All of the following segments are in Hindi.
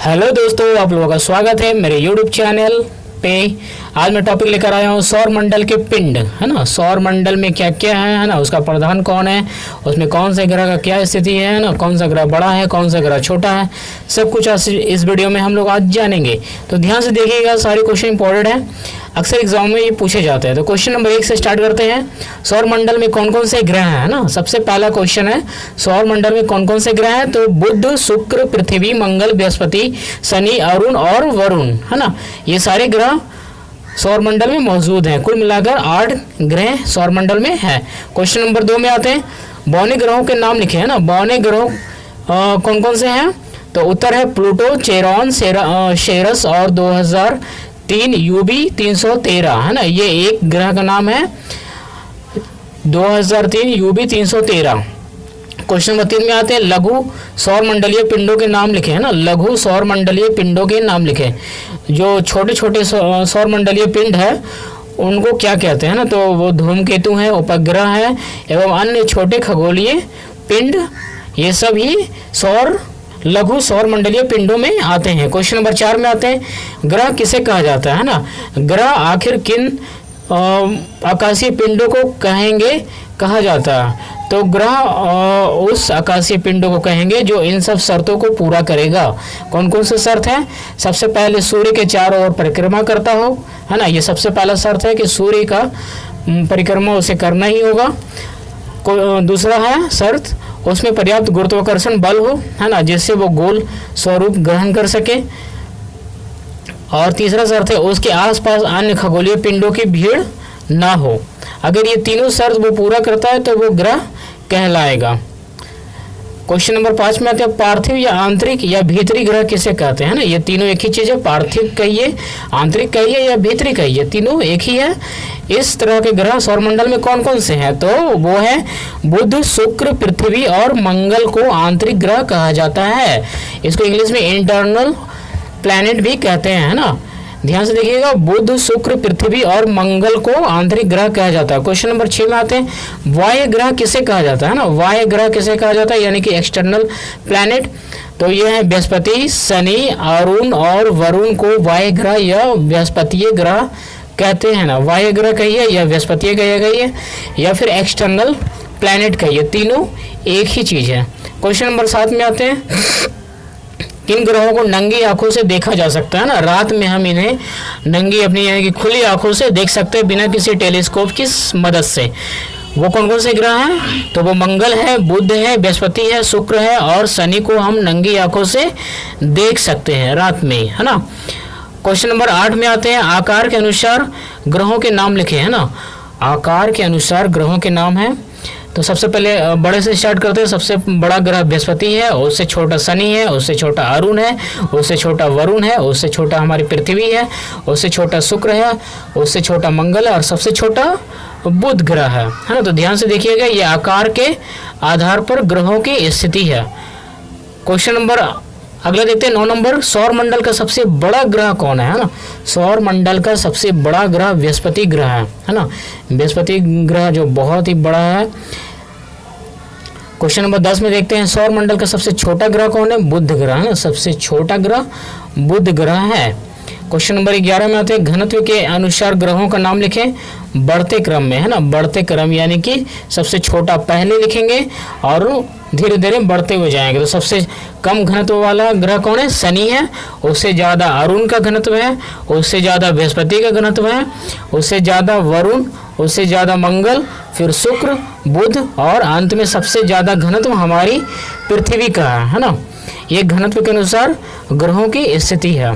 हेलो दोस्तों, आप लोगों का स्वागत है मेरे YouTube चैनल पे। आज मैं टॉपिक लेकर आया हूँ सौर मंडल के पिंड, है ना। सौर मंडल में क्या क्या है ना, उसका प्रधान कौन है, उसमें कौन से ग्रह का क्या स्थिति है ना, कौन सा ग्रह बड़ा है, कौन सा ग्रह छोटा है, सब कुछ इस वीडियो में हम लोग आज जानेंगे। तो ध्यान से देखिएगा, सारे क्वेश्चन इंपॉर्टेंट है, अक्सर एग्जाम में ये पूछे जाते हैं। तो क्वेश्चन नंबर 1 से स्टार्ट करते हैं। सौर मंडल में कौन कौन से ग्रह हैं ना। सबसे पहला क्वेश्चन है, सौर मंडल में कौन कौन से ग्रह हैं। तो बुध, शुक्र, पृथ्वी, मंगल, बृहस्पति, शनि, अरुण और वरुण, है ना। ये सारे ग्रह सौर मंडल में मौजूद हैं। कुल मिलाकर 8 ग्रह सौर मंडल में है। क्वेश्चन नंबर 2 में आते हैं, बौने ग्रहों के नाम लिखे हैं ना। बौने ग्रह कौन कौन से हैं। तो उत्तर है प्लूटो, चेरॉन, शेरस और 2003 यूबी 313, है ना। ये एक ग्रह का नाम है 2003 यूबी 313। क्वेश्चन नंबर 3 में आते हैं, लघु सौर मंडलीय पिंडों के नाम लिखे हैं ना। लघु सौर मंडलीय पिंडों के नाम लिखे। जो छोटे छोटे सौर मंडलीय पिंड है उनको क्या कहते हैं ना। तो वो धूमकेतु है, उपग्रह है एवं अन्य छोटे खगोलीय पिंड, ये सब ही लघु सौर मंडलीय पिंडों में आते हैं। क्वेश्चन नंबर 4 में आते हैं, ग्रह किसे कहा जाता है ना। ग्रह आखिर किन आकाशीय पिंडों को कहा जाता है। तो ग्रह उस आकाशीय पिंडों को कहेंगे जो इन सब शर्तों को पूरा करेगा। कौन कौन से शर्त है। सबसे पहले सूर्य के चारों ओर परिक्रमा करता हो, है ना। ये सबसे पहला शर्त है कि सूर्य का परिक्रमा उसे करना ही होगा। दूसरा है शर्त, उसमें पर्याप्त गुरुत्वाकर्षण बल हो, है ना, जिससे वो गोल स्वरूप ग्रहण कर सके। और तीसरा शर्त है, उसके आसपास अन्य खगोलीय पिंडों की भीड़ ना हो। अगर ये तीनों शर्त वो पूरा करता है तो वो ग्रह कहलाएगा। क्वेश्चन नंबर 5 में आते हैं, पार्थिव या आंतरिक या भीतरी ग्रह किसे कहते हैं ना। ये तीनों एक ही चीज है, पार्थिव कहिए, आंतरिक कहिए या भीतरी कहिए, तीनों एक ही है। इस तरह के ग्रह सौरमंडल में कौन कौन से हैं। तो वो है बुध, शुक्र, पृथ्वी और मंगल को आंतरिक ग्रह कहा जाता है। इसको इंग्लिश में इंटरनल प्लैनेट भी कहते हैं, है ना। ध्यान से देखिएगा, बुध, शुक्र, पृथ्वी और मंगल को आंतरिक ग्रह कहा जाता है। क्वेश्चन नंबर 6 में आते हैं, वाह्य ग्रह किसे कहा जाता है ना। वाह्य ग्रह किसे कहा जाता है, यानी कि एक्सटर्नल प्लैनेट। तो ये है बृहस्पति, शनि, अरुण और वरुण को वाह्य ग्रह या बृहस्पतीय ग्रह कहते हैं ना। वाह्य ग्रह कहिए या बृहस्पतीय कहिए या फिर एक्सटर्नल प्लैनेट कहिए, तीनों एक ही चीज है। क्वेश्चन नंबर 7 में आते हैं, किन ग्रहों को नंगी आंखों से देखा जा सकता है ना। रात में हम इन्हें नंगी अपनी यानी कि खुली आंखों से देख सकते हैं बिना किसी टेलीस्कोप की मदद से। वो कौन कौन से ग्रह हैं। तो वो मंगल है, बुध है, बृहस्पति है, शुक्र है और शनि को हम नंगी आंखों से देख सकते हैं रात में, है ना। क्वेश्चन नंबर 8 में आते हैं, आकार के अनुसार ग्रहों के नाम लिखे, है ना। आकार के अनुसार ग्रहों के नाम है। तो सबसे पहले बड़े से स्टार्ट करते हैं। सबसे बड़ा ग्रह बृहस्पति है, उससे छोटा शनि है, उससे छोटा अरुण है, उससे छोटा वरुण है, उससे छोटा हमारी पृथ्वी है, उससे छोटा शुक्र है, उससे छोटा मंगल है और सबसे छोटा बुध ग्रह है ना। तो ध्यान से देखिएगा, ये आकार के आधार पर ग्रहों की स्थिति है। क्वेश्चन नंबर अगला देखते हैं 9 नंबर, सौर मंडल का सबसे बड़ा ग्रह कौन है ना। सौर मंडल का सबसे बड़ा ग्रह बृहस्पति ग्रह है ना। बृहस्पति ग्रह जो बहुत ही बड़ा है। क्वेश्चन नंबर 10 में देखते हैं, सौर मंडल का सबसे छोटा ग्रह कौन है। बुध ग्रह है ना, सबसे छोटा ग्रह बुध ग्रह है। क्वेश्चन नंबर 11 में आते हैं, घनत्व के अनुसार ग्रहों का नाम लिखें बढ़ते क्रम में, है ना। बढ़ते क्रम यानी कि सबसे छोटा पहले लिखेंगे और धीरे धीरे बढ़ते हुए जाएंगे। तो सबसे कम घनत्व वाला ग्रह कौन है, शनि है। उससे ज़्यादा अरुण का घनत्व है, उससे ज़्यादा बृहस्पति का घनत्व है, उससे ज़्यादा वरुण, उससे ज़्यादा मंगल, फिर शुक्र, बुध और अंत में सबसे ज़्यादा घनत्व हमारी पृथ्वी का है ना। ये घनत्व के अनुसार ग्रहों की स्थिति है।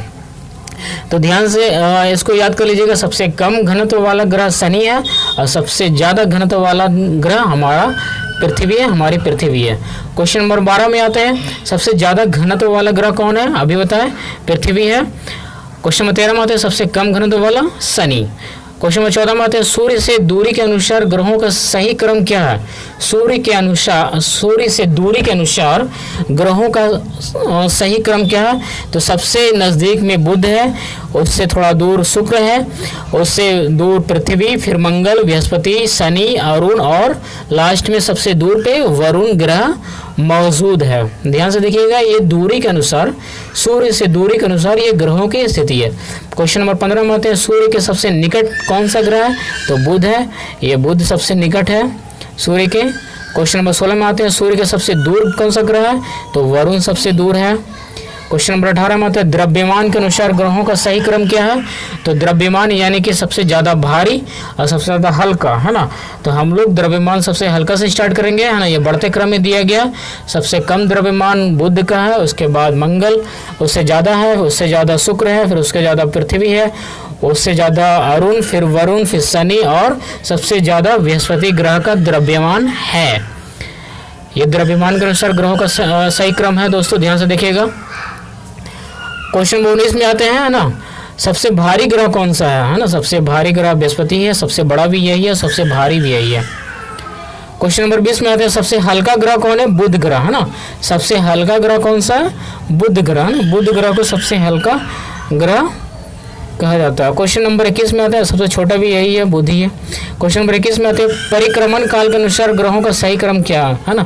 तो ध्यान से इसको याद कर लीजिएगा, सबसे कम घनत्व वाला ग्रह शनि है और सबसे ज़्यादा घनत्व वाला ग्रह हमारा पृथ्वी है, हमारी पृथ्वी है। क्वेश्चन नंबर 12 में आते हैं, सबसे ज़्यादा घनत्व वाला ग्रह कौन है, अभी बताएं, पृथ्वी है। क्वेश्चन नंबर 13 में आते हैं, सबसे कम घनत्व वाला शनि। क्वेश्चन नंबर 14 में आते हैं, सूर्य से दूरी के अनुसार ग्रहों का सही क्रम क्या है। सूर्य से दूरी के अनुसार ग्रहों का सही क्रम क्या है। तो सबसे नज़दीक में बुध है, उससे थोड़ा दूर शुक्र है, उससे दूर पृथ्वी, फिर मंगल, बृहस्पति, शनि, अरुण और लास्ट में सबसे दूर पे वरुण ग्रह मौजूद है। ध्यान से देखिएगा, ये दूरी के अनुसार, सूर्य से दूरी के अनुसार ये ग्रहों की स्थिति है। क्वेश्चन नंबर 15 में आते हैं, सूर्य के सबसे निकट कौन सा ग्रह है? तो बुध है, ये बुध सबसे निकट है सूर्य के। क्वेश्चन नंबर 16 में आते हैं, सूर्य के सबसे दूर कौन सा ग्रह है? तो वरुण सबसे दूर है। क्वेश्चन नंबर 18 में आता है, द्रव्यमान के अनुसार ग्रहों का सही क्रम क्या है? तो द्रव्यमान यानी कि सबसे ज़्यादा भारी और सबसे ज़्यादा हल्का, है ना। तो हम लोग द्रव्यमान सबसे हल्का से स्टार्ट करेंगे, है ना। ये बढ़ते क्रम में दिया गया। सबसे कम द्रव्यमान बुध का है, उसके बाद मंगल, उससे ज़्यादा है, उससे ज़्यादा शुक्र है, फिर उसके ज़्यादा पृथ्वी है, उससे ज़्यादा अरुण, फिर वरुण, फिर शनि और सबसे ज़्यादा बृहस्पति ग्रह का द्रव्यमान है। ये द्रव्यमान के अनुसार ग्रहों का सही क्रम है दोस्तों, ध्यान से देखिएगा। क्वेश्चन 19 में आते हैं, है ना, सबसे भारी ग्रह कौन सा है ना। सबसे भारी ग्रह बृहस्पति है, सबसे बड़ा भी यही है, सबसे भारी भी यही है। क्वेश्चन नंबर 20 में आते हैं, सबसे हल्का ग्रह कौन है? बुध ग्रह, है ना। सबसे हल्का ग्रह कौन सा है? बुध ग्रह, है ना। बुध ग्रह को सबसे हल्का ग्रह कहा जाता है। क्वेश्चन नंबर 21 में आता है, सबसे छोटा भी यही है, बुध ही है। क्वेश्चन नंबर 21 में आते हैं, परिक्रमण काल के अनुसार ग्रहों का सही क्रम क्या है ना।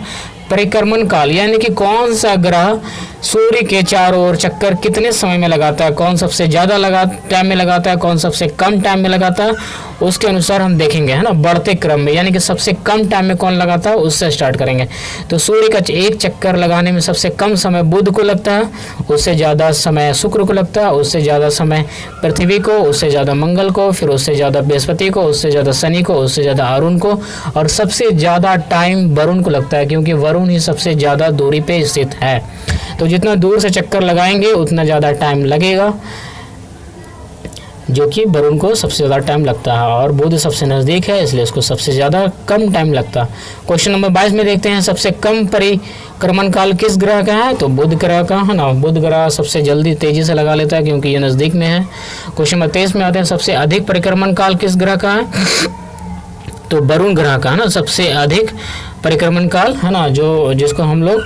परिक्रमण काल यानी कि कौन सा ग्रह सूर्य के चारों ओर चक्कर कितने समय में लगाता है, कौन सबसे ज़्यादा टाइम में लगाता है, कौन सबसे कम टाइम में लगाता है, उसके अनुसार हम देखेंगे, है ना। बढ़ते क्रम में यानी कि सबसे कम टाइम में कौन लगाता है, उससे स्टार्ट करेंगे। तो सूर्य का एक चक्कर लगाने में सबसे कम समय बुध को लगता है, उससे ज़्यादा समय शुक्र को लगता है, उससे ज़्यादा समय पृथ्वी को, उससे ज़्यादा मंगल को, फिर उससे ज़्यादा बृहस्पति को, उससे ज़्यादा शनि को, उससे ज़्यादा अरुण को, और सबसे ज़्यादा टाइम वरुण को लगता है, क्योंकि वरुण ही सबसे ज़्यादा दूरी पे स्थित है। तो जितना दूर से चक्कर लगाएंगे उतना ज़्यादा टाइम लगेगा, जो कि वरुण को सबसे ज़्यादा टाइम लगता है, और बुध सबसे नज़दीक है इसलिए उसको सबसे ज़्यादा कम टाइम लगता है। क्वेश्चन नंबर 22 में देखते हैं, सबसे कम परिक्रमण काल किस ग्रह का है? तो बुध ग्रह का, है ना। बुध ग्रह सबसे जल्दी तेजी से लगा लेता है क्योंकि ये नज़दीक में है। क्वेश्चन नंबर 23 में आते हैं, सबसे अधिक परिक्रमण काल किस ग्रह का है? तो वरुण ग्रह का, है ना। सबसे अधिक परिक्रमण काल, है ना, जो जिसको हम लोग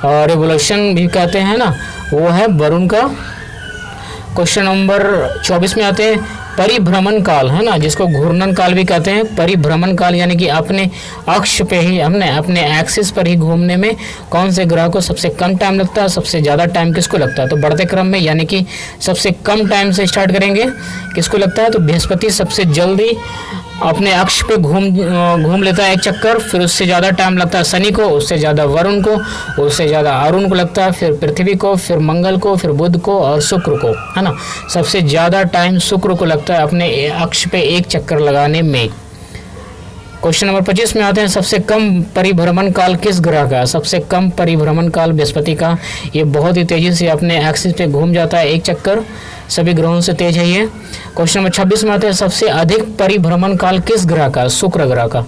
रिवोल्यूशन भी कहते हैं ना, वो है वरुण का। क्वेश्चन नंबर 24 में आते हैं, परिभ्रमण काल, है ना, जिसको घूर्णन काल भी कहते हैं। परिभ्रमण काल यानी कि अपने अक्ष पे ही, हमने अपने एक्सिस पर ही घूमने में कौन से ग्रह को सबसे कम टाइम लगता है, सबसे ज़्यादा टाइम किसको लगता है? तो बढ़ते क्रम में यानी कि सबसे कम टाइम से स्टार्ट करेंगे, किसको लगता है? तो बृहस्पति सबसे जल्दी अपने अक्ष पे घूम लेता है एक चक्कर, फिर उससे ज़्यादा टाइम लगता है शनि को, उससे ज़्यादा वरुण को, उससे ज़्यादा अरुण को लगता है, फिर पृथ्वी को, फिर मंगल को, फिर बुध को और शुक्र को, है ना। सबसे ज़्यादा टाइम शुक्र को लगता है अपने अक्ष पे एक चक्कर लगाने में। क्वेश्चन नंबर 25 में आते हैं, सबसे कम परिभ्रमण काल किस ग्रह का? सबसे कम परिभ्रमण काल बृहस्पति का। ये बहुत ही तेज़ी से अपने एक्सिस पे घूम जाता है एक चक्कर, सभी ग्रहों से तेज है ये। क्वेश्चन नंबर 26 में आते हैं, सबसे अधिक परिभ्रमण काल किस ग्रह का? शुक्र ग्रह का।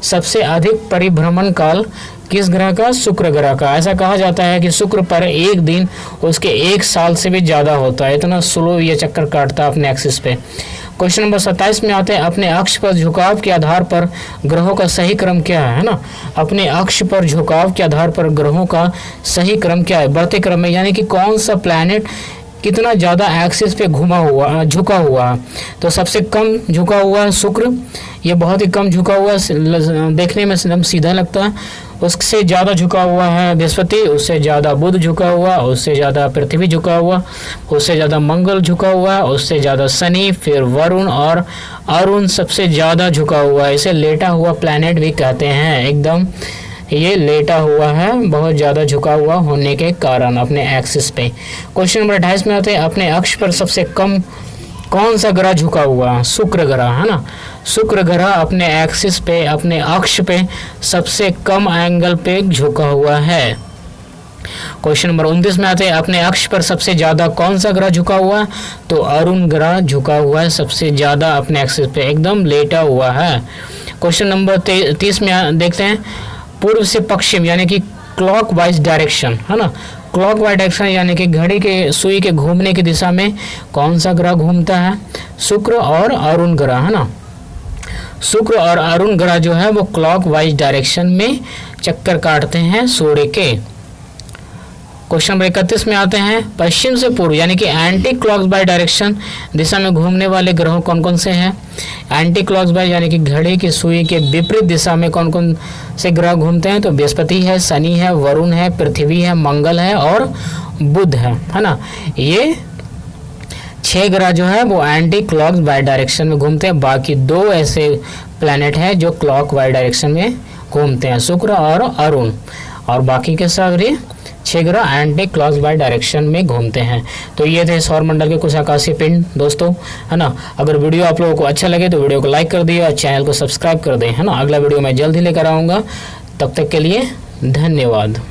सबसे अधिक परिभ्रमण काल किस ग्रह का? शुक्र ग्रह का। ऐसा कहा जाता है कि शुक्र पर एक दिन उसके 1 साल से भी ज़्यादा होता है, इतना स्लो ये चक्कर काटता है अपने एक्सिस पे। क्वेश्चन नंबर 27 में आते हैं, अपने अक्ष पर झुकाव के आधार पर ग्रहों का सही क्रम क्या है ना। अपने अक्ष पर झुकाव के आधार पर ग्रहों का सही क्रम क्या है? बढ़ते क्रम में यानी कि कौन सा प्लैनेट कितना ज़्यादा एक्सिस पे झुका हुआ है। तो सबसे कम झुका हुआ है शुक्र, ये बहुत ही कम झुका हुआ है, देखने में एकदम सीधा लगता है। उससे ज़्यादा झुका हुआ है बृहस्पति, उससे ज़्यादा बुध झुका हुआ, उससे ज़्यादा पृथ्वी झुका हुआ, उससे ज़्यादा मंगल झुका हुआ, उससे ज़्यादा शनि, फिर वरुण और अरुण सबसे ज़्यादा झुका हुआ है। इसे लेटा हुआ प्लैनेट भी कहते हैं। एकदम ये लेटा हुआ है बहुत ज़्यादा झुका हुआ होने के कारण अपने एक्सिस पे। क्वेश्चन नंबर 28 में आते हैं, अपने अक्ष पर सबसे कम कौन सा ग्रह झुका हुआ? शुक्र ग्रह, है ना। शुक्र ग्रह अपने एक्सिस पे, अपने अक्ष पे सबसे कम एंगल पे झुका हुआ है। क्वेश्चन नंबर 29 में आते हैं, अपने अक्ष पर सबसे ज़्यादा कौन सा ग्रह झुका हुआ है? तो अरुण ग्रह झुका हुआ है सबसे ज़्यादा अपने एक्सिस पे, एकदम लेटा हुआ है। क्वेश्चन नंबर 30 में देखते हैं, पूर्व से पश्चिम यानी कि क्लॉक वाइज डायरेक्शन, है ना। क्लॉक वाइज डायरेक्शन यानी कि घड़ी के सुई के घूमने की दिशा में कौन सा ग्रह घूमता है? शुक्र और अरुण ग्रह, है ना। शुक्र और अरुण ग्रह जो है वो क्लॉक वाइज डायरेक्शन में चक्कर काटते हैं सूर्य के। क्वेश्चन नंबर 31 में आते हैं, पश्चिम से पूर्व यानी कि एंटी क्लॉकवाइज डायरेक्शन दिशा में घूमने वाले ग्रह कौन कौन से हैं। एंटी क्लॉकवाइज यानी कि घड़ी की सुई के विपरीत दिशा में कौन कौन से ग्रह घूमते हैं, तो बृहस्पति है, शनि है, वरुण है, पृथ्वी है, मंगल है और बुध है ना। ये 6 ग्रह जो है वो एंटी क्लॉक वाइज डायरेक्शन में घूमते हैं। बाकी 2 ऐसे प्लैनेट हैं जो क्लॉक वाइज डायरेक्शन में घूमते हैं, शुक्र और अरुण, और बाकी के सारे 6 ग्रह एंटी क्लॉक वाइज डायरेक्शन में घूमते हैं। तो ये थे सौरमंडल के कुछ आकाशीय पिंड दोस्तों, है ना। अगर वीडियो आप लोगों को अच्छा लगे तो वीडियो को लाइक कर दिए और चैनल को सब्सक्राइब कर दें, है ना। अगला वीडियो मैं जल्द ही लेकर आऊँगा, तब तक के लिए धन्यवाद।